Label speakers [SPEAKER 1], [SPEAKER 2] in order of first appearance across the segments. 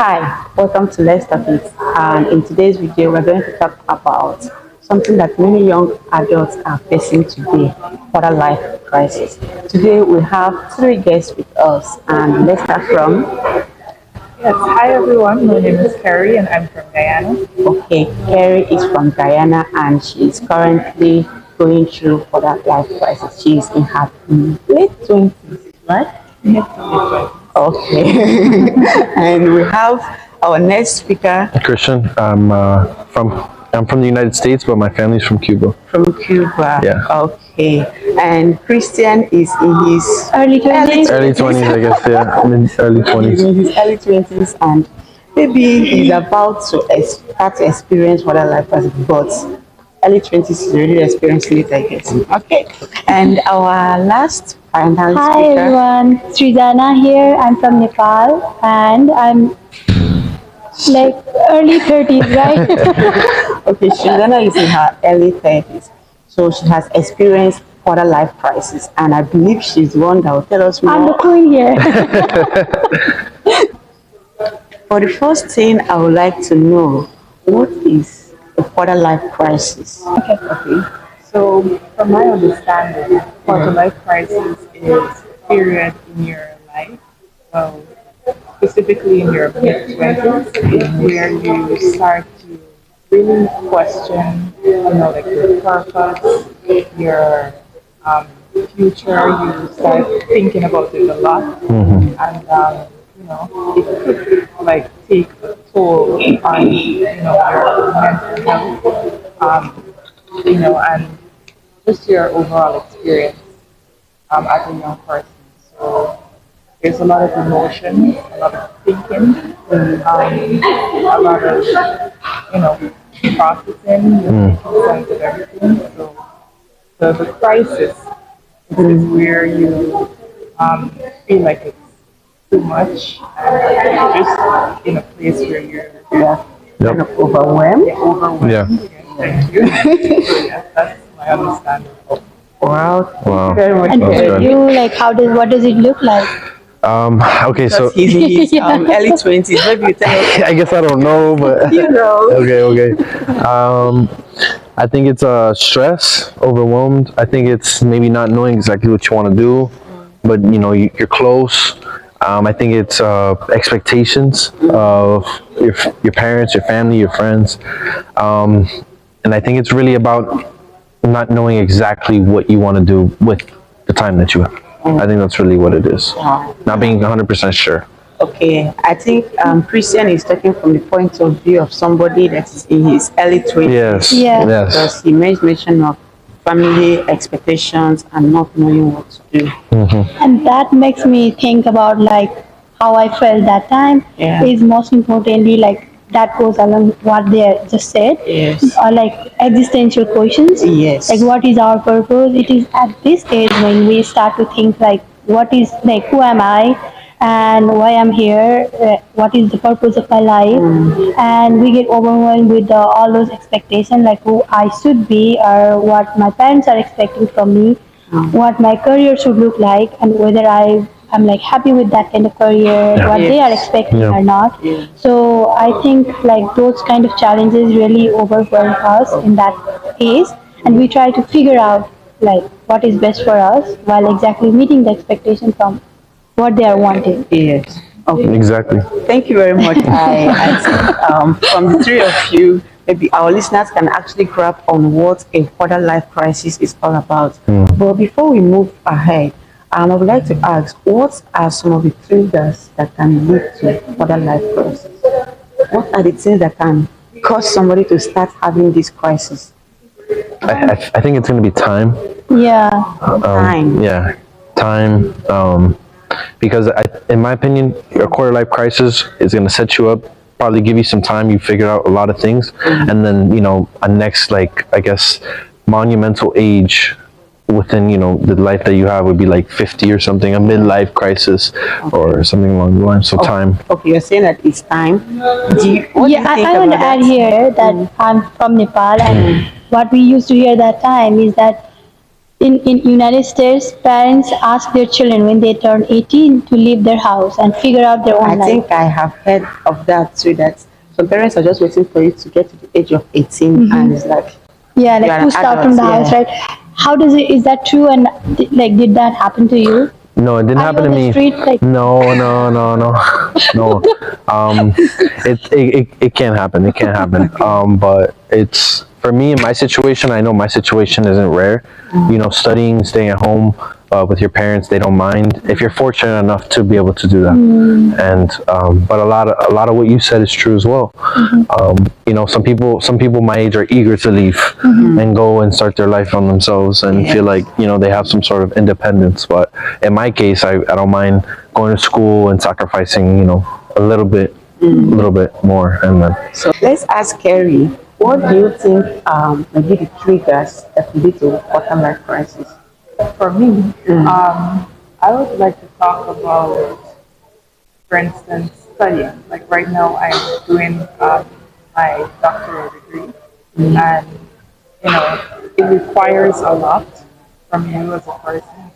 [SPEAKER 1] Hi, welcome to Let's Talk It. And in today's video, we're going to talk about something that many young adults are facing today, quarter life crisis. Today, we have three guests with us, and let's start from.
[SPEAKER 2] Yes, hi everyone. My name is Kerry and I'm from Guyana.
[SPEAKER 1] Okay, Kerry is from Guyana, and she is currently going through quarter life crisis. She is in her late 20s, right?
[SPEAKER 2] Mid to late 20s.
[SPEAKER 1] Okay, and we have our next speaker
[SPEAKER 3] Christian. I'm from the United States, but my family's from Cuba.
[SPEAKER 1] from Cuba.
[SPEAKER 3] Yeah.
[SPEAKER 1] Okay. And Christian is in his
[SPEAKER 4] Early 20s.
[SPEAKER 3] Early 20s, I guess. Yeah, I'm in early
[SPEAKER 1] he's
[SPEAKER 3] 20s.
[SPEAKER 1] in his early 20s, and maybe he's about to start to experience what life has, but early 20s is already experiencing it, I guess. Okay. And our last final
[SPEAKER 4] Hi
[SPEAKER 1] speaker.
[SPEAKER 4] everyone, Srijana here. I'm from Nepal and I'm like early 30s, right?
[SPEAKER 1] Okay, Shilana is in her early 30s. So she has experienced quarter life crisis, and I believe she's the one that will tell us
[SPEAKER 4] I'm the
[SPEAKER 1] more.
[SPEAKER 4] queen here.
[SPEAKER 1] For the first thing, I would like to know what is a quarter life crisis?
[SPEAKER 2] Okay, so from my understanding, quarter life crisis is a period in your life, well, specifically in your mid 20s, where you start to really question, like your purpose, your um, future. You start thinking about it a lot, and it could like take a toll on your mental health, and just your overall experience as a young person. So there's a lot of emotion, a lot of thinking, a lot of processing, you're making sense of everything. So the crisis is where you feel like it's too much, and you're just in a place where you're
[SPEAKER 1] Kind
[SPEAKER 3] Yep.
[SPEAKER 1] of overwhelmed.
[SPEAKER 2] overwhelmed.
[SPEAKER 3] Yeah.
[SPEAKER 2] Yes, thank you. So yeah, that's my understanding.
[SPEAKER 1] Wow, thank you
[SPEAKER 3] Wow.
[SPEAKER 1] very much.
[SPEAKER 4] And
[SPEAKER 3] That's
[SPEAKER 4] for
[SPEAKER 3] good.
[SPEAKER 4] you, like what does it look like?
[SPEAKER 3] Okay,
[SPEAKER 1] Because
[SPEAKER 3] so
[SPEAKER 1] he's in his
[SPEAKER 4] Yeah.
[SPEAKER 1] early 20s. Maybe you tell us,
[SPEAKER 3] I guess I don't know, but
[SPEAKER 1] you know.
[SPEAKER 3] okay. I think it's stress, overwhelmed. I think it's maybe not knowing exactly what you want to do, but you're close. I think it's expectations of your parents, your family, your friends, and I think it's really about not knowing exactly what you want to do with the time that you have. I think that's really what it is.
[SPEAKER 1] Wow.
[SPEAKER 3] Not being 100% sure.
[SPEAKER 1] Okay, I think Christian is talking from the point of view of somebody that is in his early 20s.
[SPEAKER 3] Yes.
[SPEAKER 4] Yeah.
[SPEAKER 3] Yes.
[SPEAKER 1] Because he made mention of family expectations and not knowing what to do.
[SPEAKER 4] And that makes me think about like how I felt that time
[SPEAKER 1] Yeah.
[SPEAKER 4] is most importantly like that goes along what they just said.
[SPEAKER 1] Yes.
[SPEAKER 4] Or like existential questions.
[SPEAKER 1] Yes.
[SPEAKER 4] Like what is our purpose? It is at this stage when we start to think like what is like who am I and why I'm here, what is the purpose of my life, and we get overwhelmed with all those expectations like who I should be or what my parents are expecting from me, what my career should look like, and whether I'm like happy with that kind of career, what they are
[SPEAKER 1] Yes.
[SPEAKER 4] expecting
[SPEAKER 3] Yeah.
[SPEAKER 4] or not.
[SPEAKER 1] Yeah.
[SPEAKER 4] So I think like those kind of challenges really overwhelm us in that phase, and we try to figure out like what is best for us while exactly meeting the expectation from what they are wanting.
[SPEAKER 1] Yes. Okay.
[SPEAKER 3] Exactly.
[SPEAKER 1] Thank you very much. I think from the three of you, maybe our listeners can actually grab on what a quarter life crisis is all about. But before we move ahead, I would like to ask, what are some of the triggers that can lead to quarter life crisis? What are the things that can cause somebody to start having this crisis?
[SPEAKER 3] I think it's going to be time.
[SPEAKER 4] Yeah.
[SPEAKER 1] Time.
[SPEAKER 3] Yeah, time. Because in my opinion, a quarter life crisis is going to set you up, probably give you some time. You figure out a lot of things, and then a next like I guess monumental age within the life that you have would be like 50 or something, a midlife crisis or something along the line. So time.
[SPEAKER 1] Okay, you're saying that it's time. What do
[SPEAKER 4] Yeah,
[SPEAKER 1] you think
[SPEAKER 4] I want to
[SPEAKER 1] about
[SPEAKER 4] add
[SPEAKER 1] that?
[SPEAKER 4] here that I'm from Nepal, and what we used to hear that time is that in United States, parents ask their children when they turn 18 to leave their house and figure out their
[SPEAKER 1] I
[SPEAKER 4] own life.
[SPEAKER 1] think I have heard of that too. That some parents are just waiting for you to get to the age of 18, and it's like
[SPEAKER 4] Yeah,
[SPEAKER 1] you're
[SPEAKER 4] like
[SPEAKER 1] an
[SPEAKER 4] pushed out from
[SPEAKER 1] adult.
[SPEAKER 4] the house,
[SPEAKER 1] Yeah.
[SPEAKER 4] right? How does it? Is that true? And like, did that happen to you?
[SPEAKER 3] No, it didn't
[SPEAKER 4] Are you
[SPEAKER 3] happen
[SPEAKER 4] on
[SPEAKER 3] to
[SPEAKER 4] the
[SPEAKER 3] me.
[SPEAKER 4] street like?
[SPEAKER 3] No, no, no, no, no. It can't happen. It can't happen. But it's for me in my situation. I know my situation isn't rare. You know, studying, staying at home with your parents, they don't mind if you're fortunate enough to be able to do that. And but a lot of what you said is true as well. You know, some people my age are eager to leave and go and start their life on themselves and feel like they have some sort of independence. But in my case, I don't mind going to school and sacrificing a little bit more, and then
[SPEAKER 1] So let's ask Kerry, what do you think maybe the triggers that lead to quarter life crisis?
[SPEAKER 2] For me, I would like to talk about, for instance, studying. Like right now, I'm doing my doctoral degree, and it requires a lot from you as a person.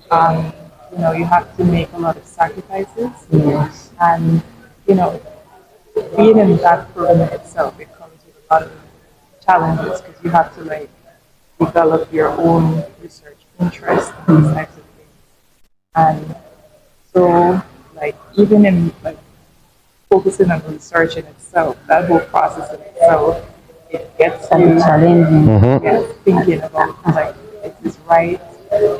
[SPEAKER 2] Um, you have to make a lot of sacrifices,
[SPEAKER 1] Yes.
[SPEAKER 2] and you know, being in that program in itself, it comes with a lot of challenges because you have to like develop your own research interest in these types of things. And so, like, even in like focusing on research in itself, that whole process in itself, it gets
[SPEAKER 1] Can be
[SPEAKER 2] you
[SPEAKER 1] challenging.
[SPEAKER 2] thinking about like, is this right?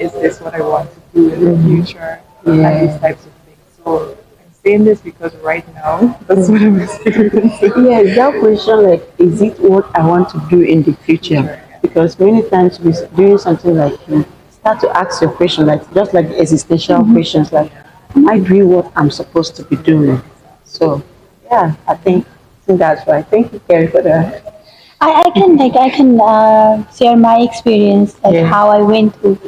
[SPEAKER 2] Is this what I want to do in the future? And these types of things. So I'm saying this because right now, that's what I'm experiencing.
[SPEAKER 1] Yes, that question, like, is it what I want to do in the future? Because many times we doing something like you start to ask your question, like just like existential questions, like, am I doing what I'm supposed to be doing? So, yeah, I think that's right. Thank you, Kerry, for that.
[SPEAKER 4] I can share my experience, like
[SPEAKER 1] Yeah.
[SPEAKER 4] how I went through.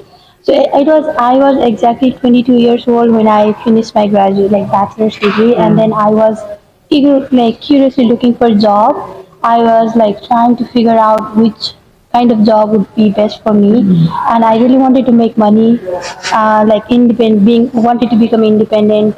[SPEAKER 4] So I was exactly 22 years old when I finished my graduate like bachelor's degree, and then I was curiously looking for a job. I was like trying to figure out which kind of job would be best for me, and I really wanted to make money, like independent, being wanted to become independent,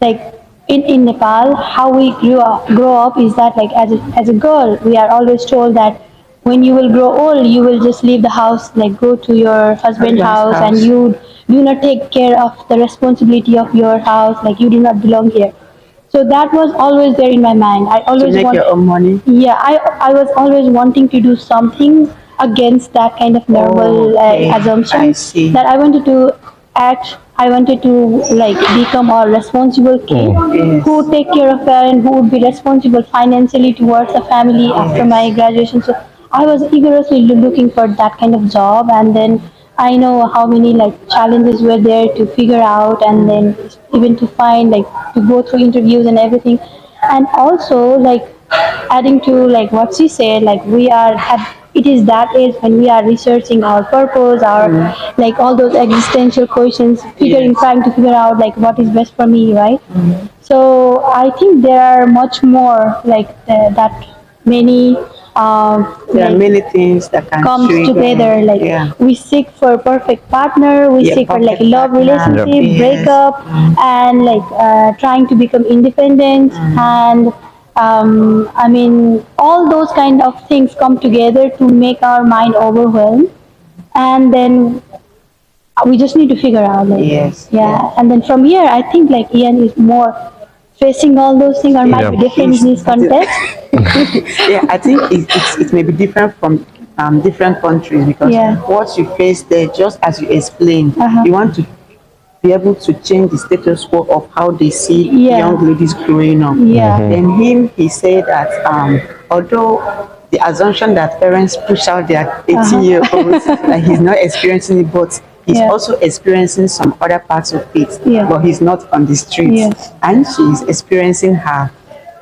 [SPEAKER 4] like in Nepal, how we grow up is that like as a girl, we are always told that when you will grow old, you will just leave the house, like go to your husband's
[SPEAKER 1] Husband's
[SPEAKER 4] house, and
[SPEAKER 1] house.
[SPEAKER 4] you do not take care of the responsibility of your house, like you do not belong here. So that was always there in my mind. I
[SPEAKER 1] To
[SPEAKER 4] always
[SPEAKER 1] make
[SPEAKER 4] want,
[SPEAKER 1] your own money.
[SPEAKER 4] yeah, I was always wanting to do something against that kind of normal
[SPEAKER 1] Okay, I
[SPEAKER 4] assumption
[SPEAKER 1] see.
[SPEAKER 4] that I wanted to act. I wanted to like become a responsible kid
[SPEAKER 1] Yes.
[SPEAKER 4] who would take care of parents, who would be responsible financially towards the family after my
[SPEAKER 1] Yes.
[SPEAKER 4] graduation. So I was eagerly looking for that kind of job, and then I know how many like challenges were there to figure out, and then even to find like to go through interviews and everything, and also like adding to like what she said, like we are at it is that age when we are researching our purpose, our like all those existential questions, figuring
[SPEAKER 1] Yes.
[SPEAKER 4] trying to figure out like what is best for me, right? So I think there are much more like that many
[SPEAKER 1] There are
[SPEAKER 4] like
[SPEAKER 1] many things that can
[SPEAKER 4] comes
[SPEAKER 1] trigger.
[SPEAKER 4] together, like
[SPEAKER 1] Yeah.
[SPEAKER 4] we seek for a perfect partner, we
[SPEAKER 1] Yeah,
[SPEAKER 4] seek for like
[SPEAKER 1] perfect
[SPEAKER 4] love
[SPEAKER 1] partner.
[SPEAKER 3] Yep.
[SPEAKER 4] relationship
[SPEAKER 1] Yes.
[SPEAKER 4] breakup, and like trying to become independent, and I mean all those kind of things come together to make our mind overwhelmed, and then we just need to figure out like,
[SPEAKER 1] Yes.
[SPEAKER 4] yeah, and then from here I think like Ian is more facing all those things, or might
[SPEAKER 3] Yeah.
[SPEAKER 4] be different in his context.
[SPEAKER 1] Yeah, I think it may be different from different countries because
[SPEAKER 4] Yeah.
[SPEAKER 1] what you face there, just as you explained,
[SPEAKER 4] Uh-huh.
[SPEAKER 1] you want to be able to change the status quo of how they see
[SPEAKER 4] Yeah.
[SPEAKER 1] young ladies growing up.
[SPEAKER 4] Yeah.
[SPEAKER 1] Then he said that although the assumption that parents push out their 18-year-olds, that he's not experiencing it, but he's
[SPEAKER 4] Yeah.
[SPEAKER 1] also experiencing some other parts of it,
[SPEAKER 4] Yeah.
[SPEAKER 1] but he's not on the streets.
[SPEAKER 4] Yes.
[SPEAKER 1] And she's experiencing her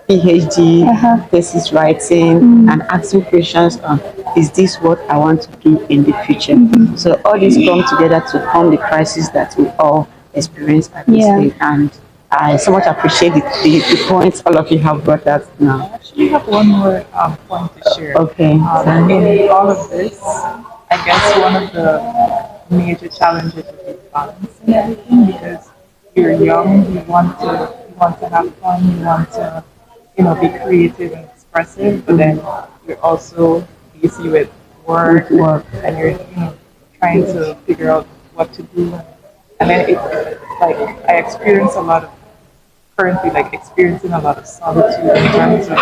[SPEAKER 1] PhD, thesis writing, and asking questions on, is this what I want to do in the future? So all these come together to form the crisis that we all experience at this
[SPEAKER 4] Yeah.
[SPEAKER 1] stage. And I so much appreciate the points all of you have brought out now.
[SPEAKER 2] I actually have one more point to share.
[SPEAKER 1] Okay.
[SPEAKER 2] In all of this, I guess one of the major challenges would be balancing everything because you're young, you want to have fun, you want to, be creative and expressive, but then you're also busy with
[SPEAKER 1] With
[SPEAKER 2] work
[SPEAKER 1] work.
[SPEAKER 2] and you're, trying to figure out what to do. And then it's like I experience a lot of currently like experiencing a lot of solitude in terms of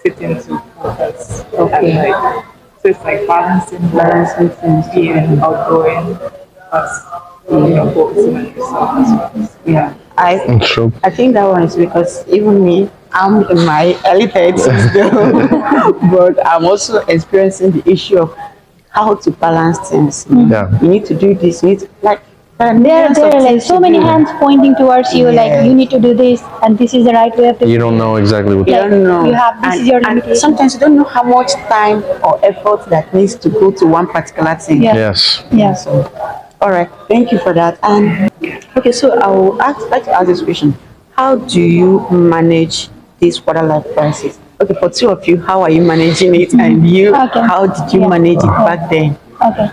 [SPEAKER 2] sitting to focus and
[SPEAKER 1] Okay.
[SPEAKER 2] like so it's like balancing work,
[SPEAKER 1] Balancing things
[SPEAKER 2] being
[SPEAKER 1] together.
[SPEAKER 2] outgoing, plus focusing on yourself as well. So,
[SPEAKER 1] Yeah.
[SPEAKER 2] yeah.
[SPEAKER 3] It's true.
[SPEAKER 1] I think that one is because even me, I'm in my early 30s though, but I'm also experiencing the issue of how to balance things.
[SPEAKER 3] Yeah.
[SPEAKER 1] You need to do this, you need to, like, there are
[SPEAKER 4] There,
[SPEAKER 1] millions
[SPEAKER 4] there
[SPEAKER 1] of
[SPEAKER 4] are like
[SPEAKER 1] things
[SPEAKER 4] so
[SPEAKER 1] to
[SPEAKER 4] many
[SPEAKER 1] do.
[SPEAKER 4] hands pointing towards you, like you
[SPEAKER 1] Yes.
[SPEAKER 4] need to do this, and this is the right way of doing
[SPEAKER 3] You
[SPEAKER 4] it.
[SPEAKER 3] don't know exactly what.
[SPEAKER 1] You
[SPEAKER 4] Like
[SPEAKER 1] don't know.
[SPEAKER 4] you have, this is your
[SPEAKER 1] And
[SPEAKER 4] limitation.
[SPEAKER 1] sometimes you don't know how much time or effort that needs to go to one particular thing.
[SPEAKER 4] Yeah.
[SPEAKER 3] Yes.
[SPEAKER 4] Yeah.
[SPEAKER 1] So, all right, thank you for that. And okay, so I will like to ask this question: how do you manage this quarter life crisis? Okay, for two of you, how are you managing it, and you,
[SPEAKER 4] Okay.
[SPEAKER 1] how did you
[SPEAKER 4] Yeah.
[SPEAKER 1] manage it back then?
[SPEAKER 4] Okay.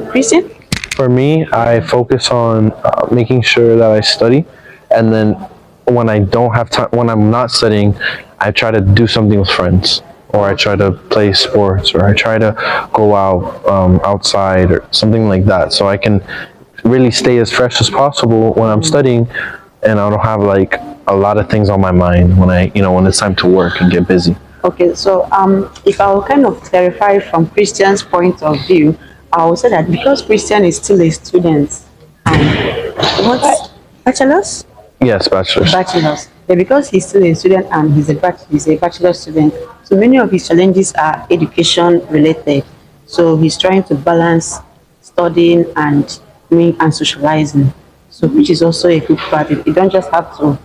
[SPEAKER 1] Christian?
[SPEAKER 3] For me, I focus on making sure that I study, and then when I don't have time, when I'm not studying, I try to do something with friends, or I try to play sports, or I try to go out outside, or something like that, so I can really stay as fresh as possible when I'm studying, and I don't have like a lot of things on my mind when when it's time to work and get busy.
[SPEAKER 1] Okay, so if I will kind of clarify from Christian's point of view, I will say that because Christian is still a student, what bachelor's?
[SPEAKER 3] Yes, bachelor's.
[SPEAKER 1] Bachelor's. But because he's still a student and he's a bachelor student, so many of his challenges are education related. So he's trying to balance studying and doing and socializing. So which is also a good part. You don't just have to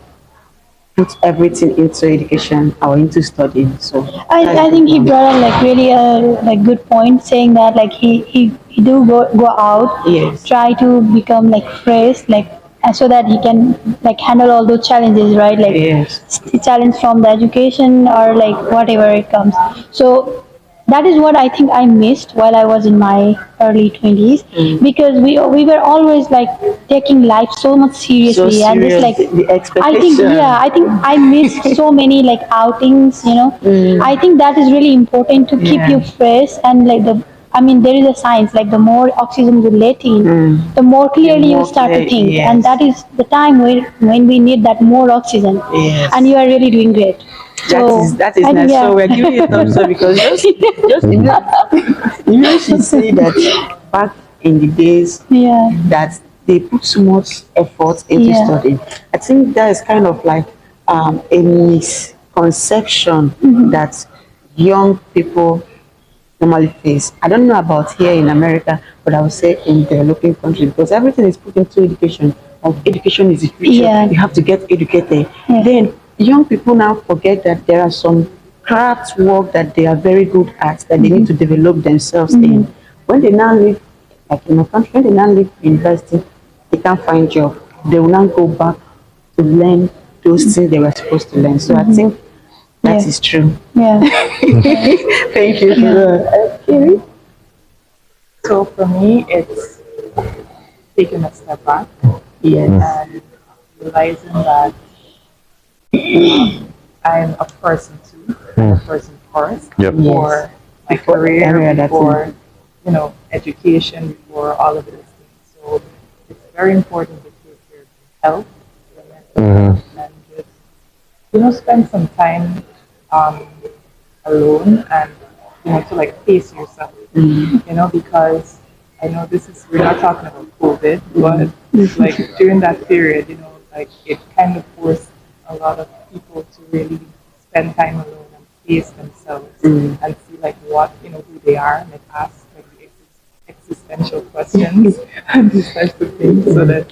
[SPEAKER 1] put everything into education or into studying. So that's
[SPEAKER 4] I
[SPEAKER 1] a
[SPEAKER 4] think
[SPEAKER 1] good
[SPEAKER 4] he
[SPEAKER 1] one.
[SPEAKER 4] brought up like really a like good point, saying that like he do go out,
[SPEAKER 1] Yes.
[SPEAKER 4] try to become like fresh, like and so that he can like handle all those challenges, right? Like
[SPEAKER 1] Yes.
[SPEAKER 4] challenge from the education or like whatever it comes. So that is what I think I missed while I was in my early 20s, because we were always like taking life so much
[SPEAKER 1] So
[SPEAKER 4] seriously and just
[SPEAKER 1] serious
[SPEAKER 4] like
[SPEAKER 1] the
[SPEAKER 4] I think,
[SPEAKER 1] expectation.
[SPEAKER 4] yeah, I think I missed so many like outings, I think that is really important to keep
[SPEAKER 1] Yeah.
[SPEAKER 4] you fresh and like I mean, there is a science like the more oxygen you let in, the more clearly you
[SPEAKER 1] More
[SPEAKER 4] start to
[SPEAKER 1] clear,
[SPEAKER 4] think, and
[SPEAKER 1] yes.
[SPEAKER 4] that is the time when we need that more oxygen, and
[SPEAKER 1] Yes.
[SPEAKER 4] you are really doing great. So
[SPEAKER 1] That is
[SPEAKER 4] I think,
[SPEAKER 1] nice.
[SPEAKER 4] yeah.
[SPEAKER 1] So we're giving you a thumbs up because just immediately she say that back in the days
[SPEAKER 4] Yeah,
[SPEAKER 1] that they put so much effort into
[SPEAKER 4] yeah,
[SPEAKER 1] studying. I think that is kind of like a misconception that young people normally face. I don't know about here in America, but I would say in developing countries because everything is put into education. Education is the future.
[SPEAKER 4] yeah,
[SPEAKER 1] You have to get educated.
[SPEAKER 4] yeah.
[SPEAKER 1] Then young people now forget that there are some craft work that they are very good at that they need to develop themselves in. When they now leave, like in my country, when they now leave university, they can't find job. They will now go back to learn those things they were supposed to learn. So I think that
[SPEAKER 4] Yeah,
[SPEAKER 1] is true.
[SPEAKER 4] yeah,
[SPEAKER 1] Thank you for that. Kerry?
[SPEAKER 2] So for me, it's taking a step back
[SPEAKER 1] Yes.
[SPEAKER 2] and realizing that I'm a person too. I'm a person first
[SPEAKER 3] Yep.
[SPEAKER 2] before my
[SPEAKER 1] Before
[SPEAKER 2] career,
[SPEAKER 1] every other
[SPEAKER 2] before education, before all of those things. So it's very important to take care of your health, your mental health, and just spend some time um, alone and to like face yourself. Because I know we're not talking about COVID, but like during that period, like it kind of forced a lot of people to really spend time alone and face themselves and see like what who they are and like ask like the existential questions and these types of things so that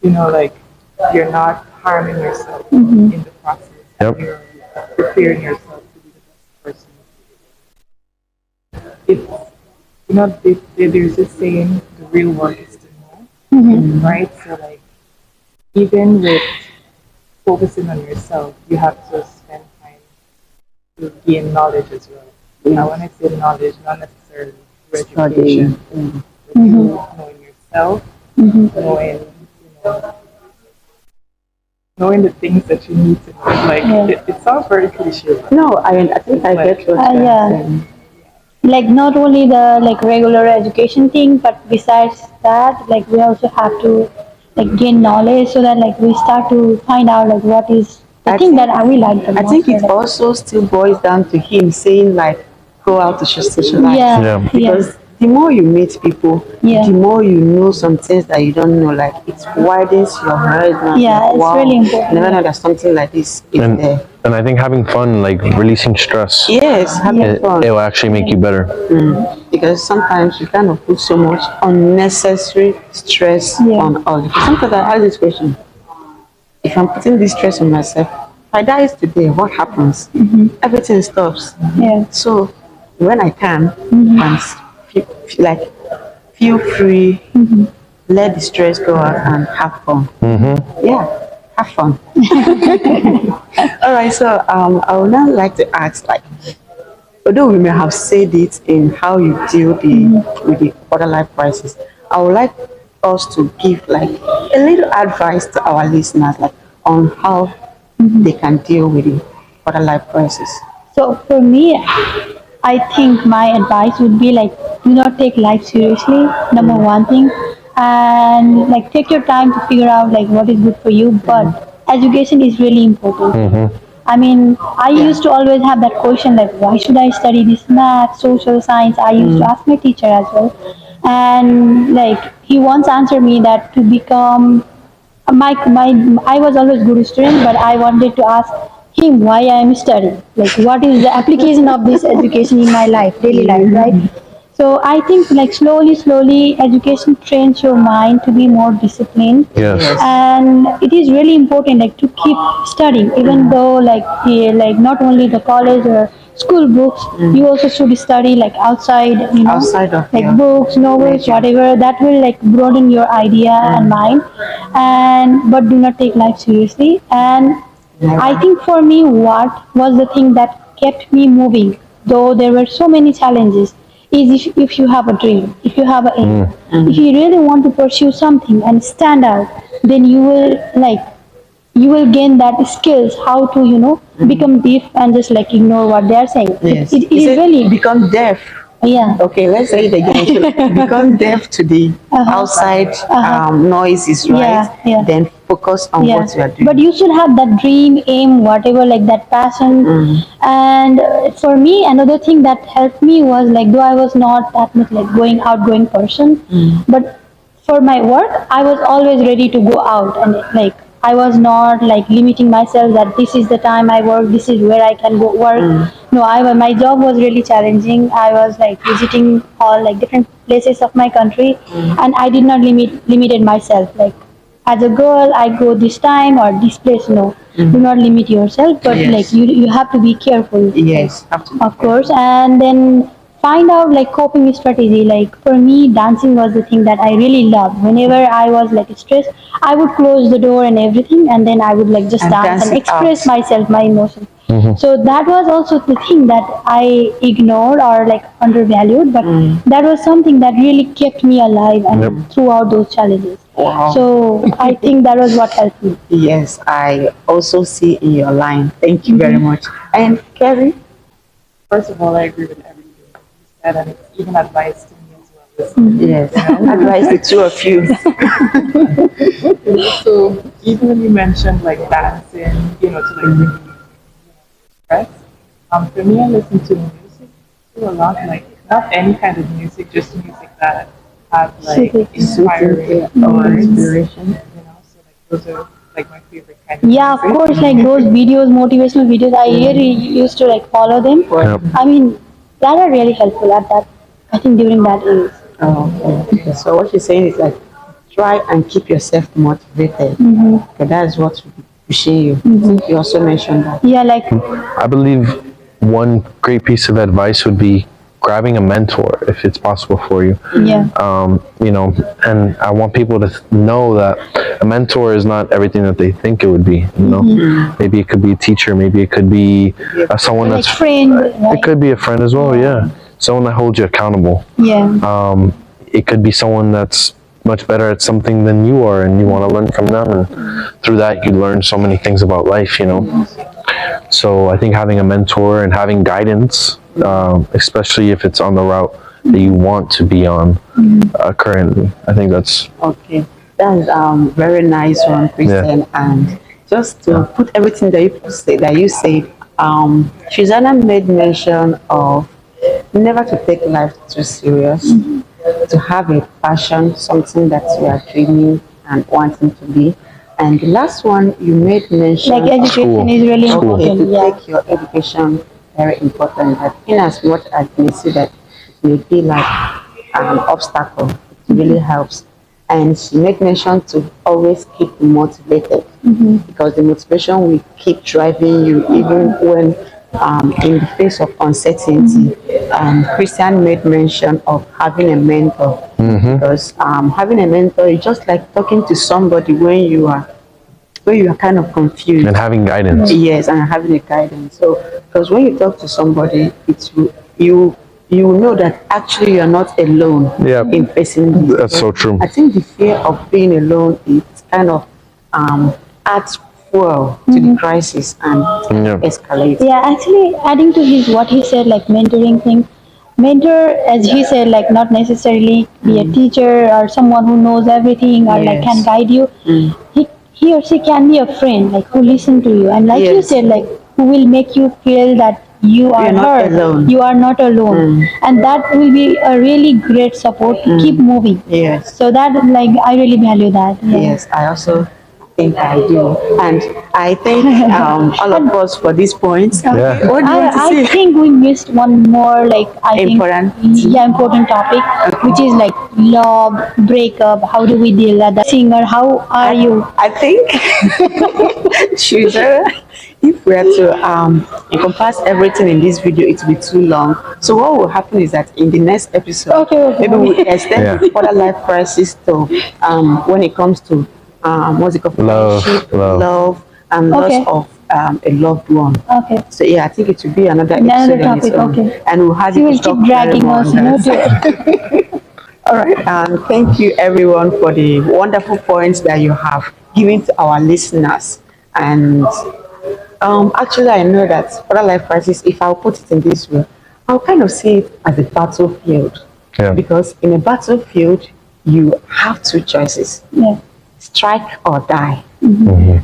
[SPEAKER 2] like you're not harming yourself in the process and
[SPEAKER 3] Yep.
[SPEAKER 2] you're preparing yourself to be the best person. It's there's this saying, the real work is to know, right? So like even with focusing on yourself, you have to spend time to gain knowledge as well. Now when I say knowledge, not necessarily through
[SPEAKER 1] Studying.
[SPEAKER 2] education. With you knowing yourself, knowing, knowing the things that you need to know. Like
[SPEAKER 4] Yeah.
[SPEAKER 2] it sounds very cliche, but
[SPEAKER 1] No, I think I get what you're
[SPEAKER 4] Yeah.
[SPEAKER 1] saying.
[SPEAKER 4] Like not only the like regular education thing, but besides that, like we also have to like gain knowledge so that like we start to find out like what is the
[SPEAKER 1] I
[SPEAKER 4] thing
[SPEAKER 1] think
[SPEAKER 4] that I will like the
[SPEAKER 1] I
[SPEAKER 4] most.
[SPEAKER 1] think it also still boils down to him saying like go out to socialize.
[SPEAKER 4] Yeah,
[SPEAKER 3] Yeah.
[SPEAKER 4] yeah,
[SPEAKER 1] Because the more you meet people,
[SPEAKER 4] Yeah.
[SPEAKER 1] the more you know some things that you don't know. Like it widens your horizon.
[SPEAKER 4] Yeah,
[SPEAKER 1] Like,
[SPEAKER 4] it's
[SPEAKER 1] wow,
[SPEAKER 4] really important.
[SPEAKER 1] never know that something like this is
[SPEAKER 3] And
[SPEAKER 1] there.
[SPEAKER 3] and I think having fun, like releasing stress,
[SPEAKER 1] Yes, having
[SPEAKER 3] it
[SPEAKER 1] fun.
[SPEAKER 3] will actually make you better.
[SPEAKER 1] Because sometimes you kind of put so much unnecessary stress
[SPEAKER 4] Yeah.
[SPEAKER 1] on others. Sometimes I ask this question: if I'm putting this stress on myself, if I die today, what happens? Everything stops.
[SPEAKER 4] Yeah.
[SPEAKER 1] So when I can, and feel free, let the stress go out and have fun. Yeah, have fun. All right. So I would now like to ask, like, although we may have said it in how you deal with the quarter life crisis, I would like us to give like a little advice to our listeners, like on how they can deal with the quarter life crisis.
[SPEAKER 4] So for me, I think my advice would be like do not take life seriously. Number one thing, and like take your time to figure out like what is good for you. But education is really important. I mean, I used to always have that question like, why should I study this math, social science? I used to ask my teacher as well, and like he once answered me that to become my I was always good student, but I wanted to ask him why I am studying. Like, what is the application of this education in my life, daily life, right? So I think like slowly, education trains your mind to be more disciplined,
[SPEAKER 3] Yes.
[SPEAKER 4] and it is really important like to keep studying, even though like not only the college or school books, you also should study like outside,
[SPEAKER 1] Outside of
[SPEAKER 4] like
[SPEAKER 1] your
[SPEAKER 4] books, novels,
[SPEAKER 1] nature.
[SPEAKER 4] whatever. That will like broaden your idea and mind, and but do not take life seriously. And I think for me, what was the thing that kept me moving, though there were so many challenges, is if you have a dream, if you have an aim, if you really want to pursue something and stand out, then you will you will gain that skills how to become deaf and just like ignore what they are saying.
[SPEAKER 1] Yes.
[SPEAKER 4] It
[SPEAKER 1] You
[SPEAKER 4] is
[SPEAKER 1] said
[SPEAKER 4] really
[SPEAKER 1] become deaf.
[SPEAKER 4] yeah.
[SPEAKER 1] Okay, let's say it again. So become deaf to the outside noises, right?
[SPEAKER 4] Yeah, yeah.
[SPEAKER 1] Then focus on what you are doing.
[SPEAKER 4] But you should have that dream, aim, whatever, like that passion. And for me, another thing that helped me was like, though I was not that much like outgoing person, but for my work, I was always ready to go out and like I was not like limiting myself that this is the time I work, this is where I can go work. No, my job was really challenging. I was like visiting all like different places of my country, and I did not limited myself like as a girl I go this time or this place. No, do not limit yourself, but
[SPEAKER 1] Yes.
[SPEAKER 4] like you have to be careful.
[SPEAKER 1] Yes, have to be
[SPEAKER 4] Of course, and then find out like coping strategy. Like for me, dancing was the thing that I really loved. Whenever I was like stressed, I would close the door and everything, and then I would like just
[SPEAKER 1] And
[SPEAKER 4] dance
[SPEAKER 1] dance
[SPEAKER 4] and
[SPEAKER 1] it
[SPEAKER 4] express
[SPEAKER 1] out.
[SPEAKER 4] myself, my emotions. So that was also the thing that I ignored or like undervalued, but that was something that really kept me alive and throughout those challenges.
[SPEAKER 1] Wow.
[SPEAKER 4] So I think that was what helped me.
[SPEAKER 1] Yes, I also see in your line. Thank you very much. And Kerry?
[SPEAKER 2] first of all, I agree with everything you said, and it's even advice to me as well. Listening.
[SPEAKER 1] Yes, advise the two of you.
[SPEAKER 2] So even when you mentioned like dancing, to like relieve stress, for me, I listen to music too a lot. Like not any kind of music, just music that have like inspiring
[SPEAKER 1] Or
[SPEAKER 2] words.
[SPEAKER 1] inspiration.
[SPEAKER 2] So like those are like my favorite kind of
[SPEAKER 4] Yeah, of
[SPEAKER 2] music.
[SPEAKER 4] course, like those videos, motivational videos, I really used to like follow them.
[SPEAKER 3] Yep.
[SPEAKER 4] I mean, that are really helpful at that, I think during that age.
[SPEAKER 1] Oh, okay. So what you're saying is like try and keep yourself motivated. Okay, that's what will be pushing you. I think you also mentioned that.
[SPEAKER 4] Yeah, like,
[SPEAKER 3] I believe one great piece of advice would be grabbing a mentor if it's possible for you.
[SPEAKER 4] yeah.
[SPEAKER 3] And I want people to know that a mentor is not everything that they think it would be. Maybe it could be a teacher, maybe it could be someone
[SPEAKER 4] Like
[SPEAKER 3] that's
[SPEAKER 4] friend,
[SPEAKER 3] it
[SPEAKER 4] right?
[SPEAKER 3] could be a friend as well. Yeah. someone that holds you accountable.
[SPEAKER 4] Yeah.
[SPEAKER 3] It could be someone that's much better at something than you are, and you want to learn from them, and through that you learn so many things about life, you know. So I think having a mentor and having guidance, especially if it's on the route that you want to be on currently, I think that's
[SPEAKER 1] Okay, that's very nice one, Christian. And just to put everything that you said, Susanna made mention of never to take life too serious, to have a passion, something that you are dreaming and wanting to be. And the last one you made mention
[SPEAKER 4] Like education
[SPEAKER 3] School.
[SPEAKER 4] is really
[SPEAKER 3] School.
[SPEAKER 1] okay,
[SPEAKER 4] important.
[SPEAKER 1] to
[SPEAKER 4] Yeah.
[SPEAKER 1] take your education very important. That in as much as you see that it may be like an obstacle, it really helps. And she made mention to always keep motivated because the motivation will keep driving you even when in the face of uncertainty. Christian made mention of having a mentor because having a mentor is just like talking to somebody when you are kind of confused.
[SPEAKER 3] and having guidance.
[SPEAKER 1] Yes, and having a guidance. So, because when you talk to somebody, you know that actually you're not alone
[SPEAKER 3] Yeah.
[SPEAKER 1] in facing this.
[SPEAKER 3] That's so true.
[SPEAKER 1] I think the fear of being alone is kind of adds fuel to the crisis and
[SPEAKER 3] Yeah.
[SPEAKER 1] escalates.
[SPEAKER 4] Yeah, actually, adding to his what he said, like mentoring thing. Mentor, as he said, like not necessarily be a teacher or someone who knows everything or like can
[SPEAKER 1] Yes.
[SPEAKER 4] guide you. He or she can be a friend, like who listen to you, and like you
[SPEAKER 1] Yes.
[SPEAKER 4] said, like who will make you feel that you are
[SPEAKER 1] You're not
[SPEAKER 4] heard,
[SPEAKER 1] alone.
[SPEAKER 4] you are not alone, and that will be a really great support to keep moving.
[SPEAKER 1] Yes.
[SPEAKER 4] So that like I really value that. Yeah.
[SPEAKER 1] Yes, I also think I do. And I thank all of us for these points.
[SPEAKER 3] Yeah.
[SPEAKER 1] What do you want to
[SPEAKER 4] I
[SPEAKER 1] say?
[SPEAKER 4] think we missed one more like I
[SPEAKER 1] Important.
[SPEAKER 4] think yeah important topic which is like love breakup. How do we deal with that? Singer, how are you?
[SPEAKER 1] I think Susan, if we are to encompass everything in this video, it will be too long. So what will happen is that in the next episode,
[SPEAKER 4] Okay.
[SPEAKER 1] maybe we'll extend
[SPEAKER 3] Yeah.
[SPEAKER 1] the further life crisis to when it comes to what's it called,
[SPEAKER 3] Love,
[SPEAKER 1] friendship,
[SPEAKER 3] love.
[SPEAKER 1] love, and loss
[SPEAKER 4] Okay.
[SPEAKER 1] of a loved one.
[SPEAKER 4] Okay.
[SPEAKER 1] So yeah, I think it will be another
[SPEAKER 4] Another
[SPEAKER 1] episode on its
[SPEAKER 4] topic,
[SPEAKER 1] own.
[SPEAKER 4] okay.
[SPEAKER 1] And we'll have
[SPEAKER 4] You
[SPEAKER 1] you
[SPEAKER 4] will
[SPEAKER 1] to talk
[SPEAKER 4] keep dragging
[SPEAKER 1] more
[SPEAKER 4] us,
[SPEAKER 1] on
[SPEAKER 4] you know.
[SPEAKER 1] that. All right, thank you everyone for the wonderful points that you have given to our listeners. And actually, I know that for a life crisis, if I'll put it in this way, I'll kind of see it as a battlefield.
[SPEAKER 3] Yeah.
[SPEAKER 1] Because in a battlefield, you have two choices:
[SPEAKER 4] Yeah.
[SPEAKER 1] strike or die.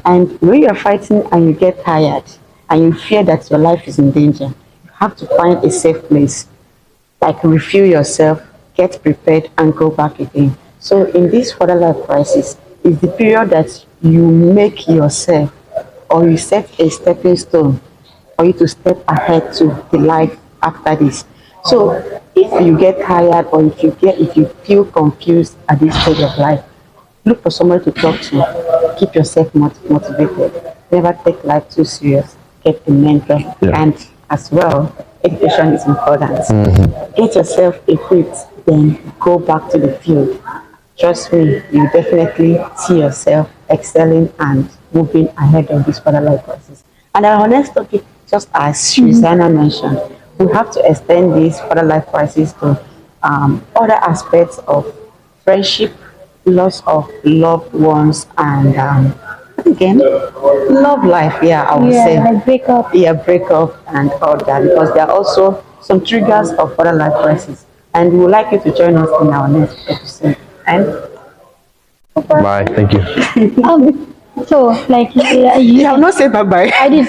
[SPEAKER 1] And when you're fighting and you get tired and you fear that your life is in danger, you have to find a safe place, like refuel yourself, get prepared, and go back again. So in this further life crisis, is the period that you make yourself or you set a stepping stone for you to step ahead to the life after this. So if you get tired or if you feel confused at this stage of life, look for somebody to talk to. Keep yourself motivated. Never take life too serious. Get a mentor.
[SPEAKER 3] Yeah.
[SPEAKER 1] And as well, education is important. Get yourself equipped, then go back to the field. Trust me, you definitely see yourself excelling and moving ahead of this further life crisis. And our next topic, just as Susanna mentioned, we have to extend this further life crisis to other aspects of friendship, loss of loved ones, and again, love life. Yeah, I would
[SPEAKER 4] Yeah,
[SPEAKER 1] say.
[SPEAKER 4] like breakup.
[SPEAKER 1] Yeah, breakup and all that, because there are also some triggers of other life crisis. And we would like you to join us in our next episode. And
[SPEAKER 3] Bye. Thank you.
[SPEAKER 4] So like
[SPEAKER 1] you have not said bye bye.
[SPEAKER 4] I did.